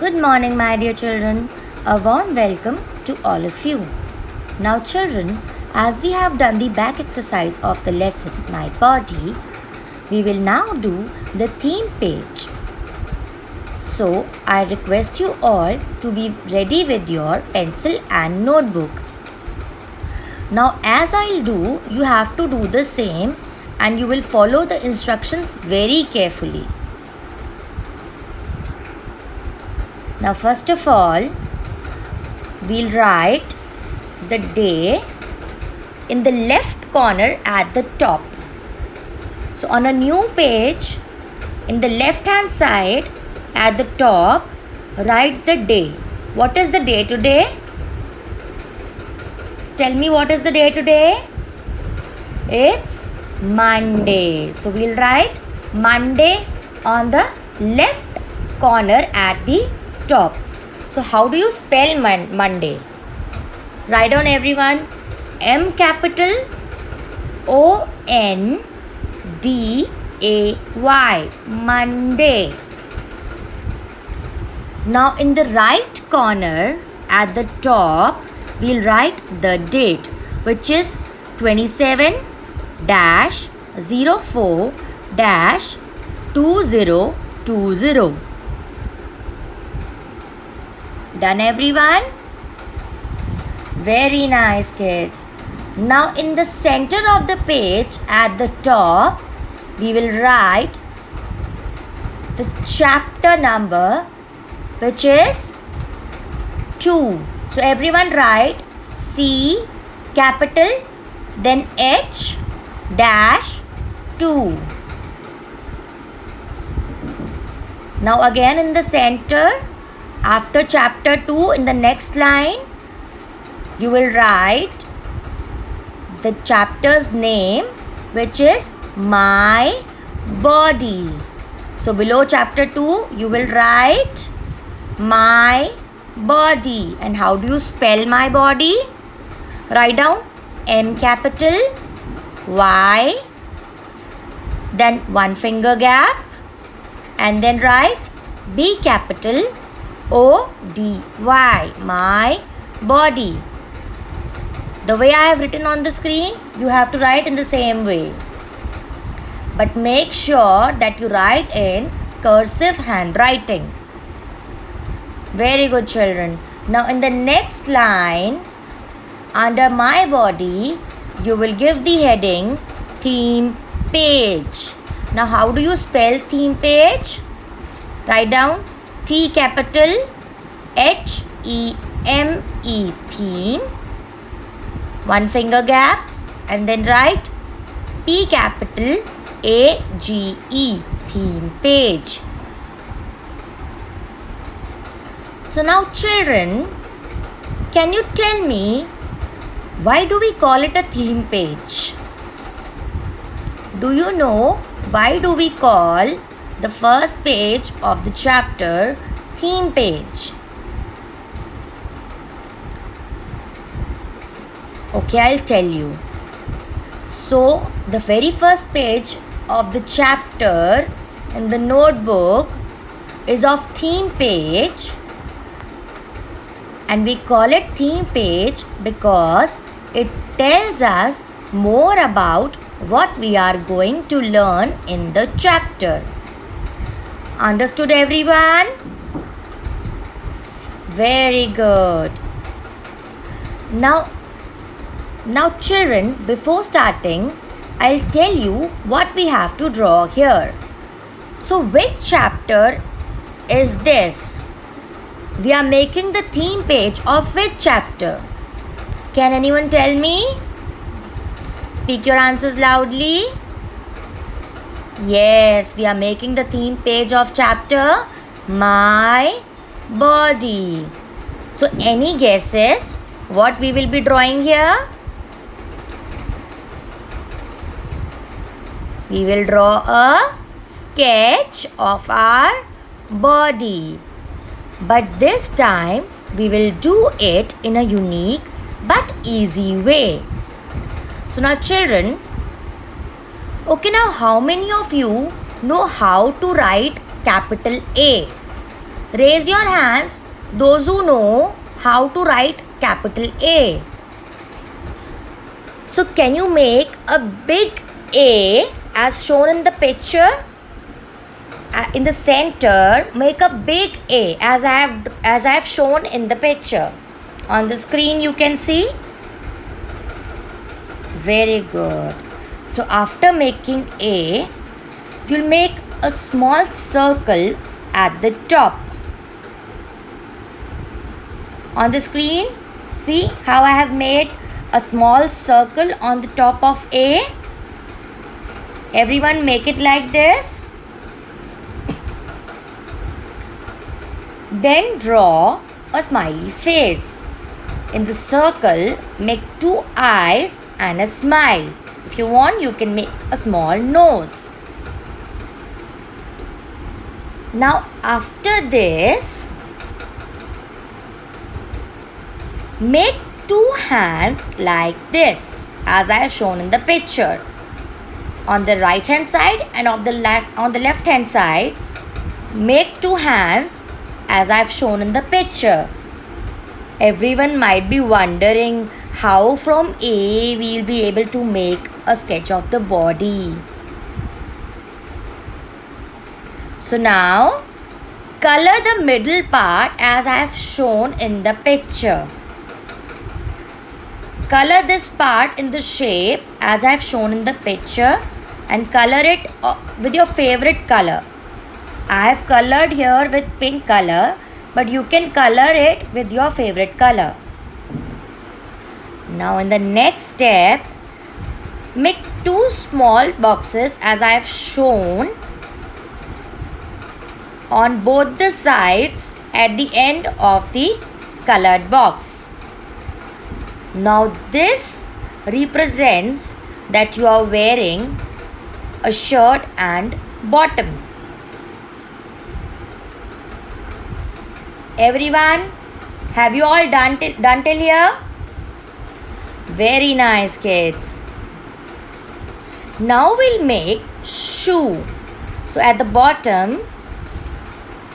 Good morning, my dear children. A warm welcome to all of you. Now, children, as we have done the back exercise of the lesson, My Body, we will now do the theme page. So, I request you all to be ready with your pencil and notebook. Now, as I'll do, you have to do the same and you will follow the instructions very carefully. Now, first of all, we'll write the day in the left corner at the top. So, on a new page, in the left hand side at the top, write the day. What is the day today? Tell me, what is the day today? It's Monday. So, we'll write Monday on the left corner at the top. So, how do you spell Monday? Write down, everyone. M capital O-N-D-A-Y. Monday. Now, in the right corner at the top, we'll write the date, which is 27-04-2020. Done, everyone? Very nice, kids. Now, in the center of the page at the top, we will write the chapter number, which is 2. So, everyone write C capital, then H dash 2. Now, again in the center, after chapter 2, in the next line, you will write the chapter's name, which is My Body. So, below chapter 2, you will write My Body. And how do you spell My Body? Write down M capital Y, then one finger gap, and then write B capital O-D-Y. My Body. The way I have written on the screen, you have to write in the same way. But make sure that you write in cursive handwriting. Very good, children. Now, in the next line, under My Body, you will give the heading Theme Page. Now, how do you spell theme page? Write down T capital H-E-M-E, theme, one finger gap, and then write P capital A-G-E, theme page. So now, children, can you tell me, why do we call it a theme page? Do you know why do we call the first page of the chapter theme page? Okay, I'll tell you. So, the very first page of the chapter in the notebook is of theme page, and we call it theme page because it tells us more about what we are going to learn in the chapter. Understood, everyone? Very good. Now, children, before starting, I'll tell you what we have to draw here. So, which chapter is this? We are making the theme page of which chapter? Can anyone tell me? Speak your answers loudly. Yes, we are making the theme page of chapter My Body. So, any guesses what we will be drawing here? We will draw a sketch of our body. But this time, we will do it in a unique but easy way. So now, children, okay, now how many of you know how to write capital A? Raise your hands, those who know how to write capital A. So can you make a big A as shown in the picture? In the center, make a big A as I have shown in the picture. On the screen you can see. Very good. So after making A, you'll make a small circle at the top. On the screen, see how I have made a small circle on the top of A. Everyone make it like this. Then draw a smiley face. In the circle, make 2 eyes and a smile. If you want, you can make a small nose. Now after this, make 2 hands like this as I have shown in the picture. On the right hand side and on the left hand side, make 2 hands as I have shown in the picture. Everyone might be wondering how from A we will be able to make a sketch of the body. So now color the middle part as I have shown in the picture. Color this part in the shape as I have shown in the picture and color it with your favorite color. I have colored here with pink color, but you can color it with your favorite color. Now in the next step, make 2 small boxes as I have shown on both the sides at the end of the colored box. Now this represents that you are wearing a shirt and bottom. Everyone, have you all done till here? Very nice, kids. Now we'll make shoe. So at the bottom,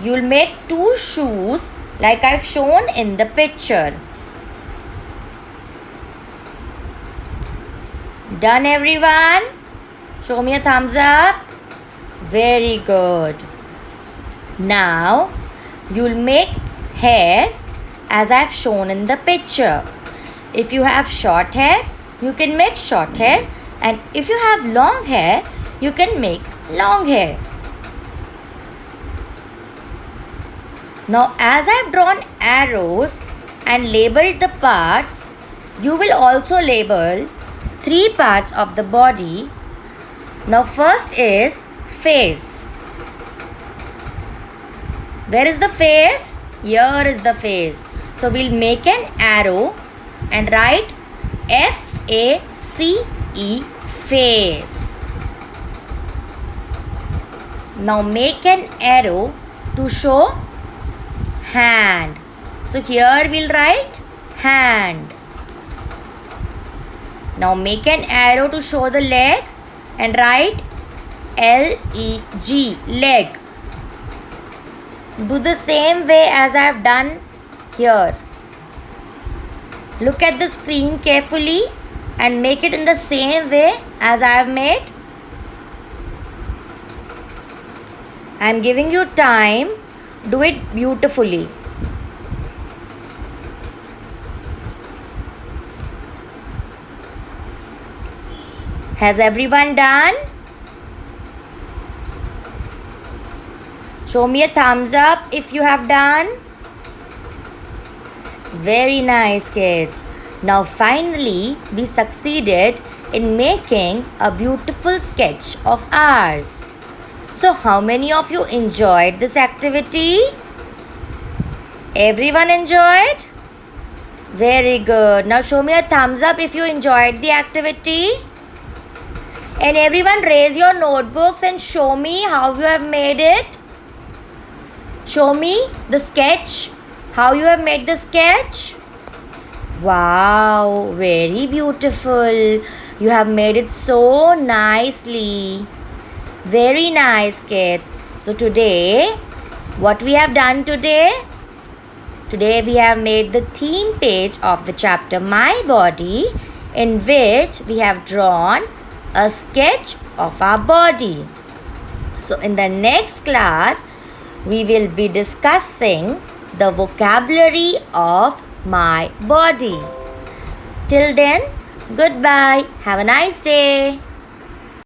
you'll make 2 shoes like I've shown in the picture. Done, everyone? Show me a thumbs up. Very good. Now you'll make hair as I've shown in the picture. If you have short hair, you can make short hair, and if you have long hair, you can make long hair. Now as I've drawn arrows and labeled the parts, you will also label 3 parts of the body. Now first is face. Where is the face? Here is the face. So we'll make an arrow and write F-A-C-E, face. Now make an arrow to show hand. So here we'll write hand. Now make an arrow to show the leg and write L-E-G, leg. Do the same way as I have done here. Look at the screen carefully and make it in the same way as I have made. I am giving you time. Do it beautifully. Has everyone done? Show me a thumbs up if you have done. Very nice, kids. Now finally we succeeded in making a beautiful sketch of ours. So how many of you enjoyed this activity? Everyone enjoyed? Very good. Now show me a thumbs up if you enjoyed the activity. And everyone raise your notebooks and show me how you have made it. Show me the sketch. How you have made the sketch. Wow, very beautiful. You have made it so nicely. Very nice, kids. So today What we have done today? Today we have made the theme page of the chapter My Body, in which we have drawn a sketch of our body. So in the next class, we will be discussing the vocabulary of my body. Till then, goodbye. Have a nice day.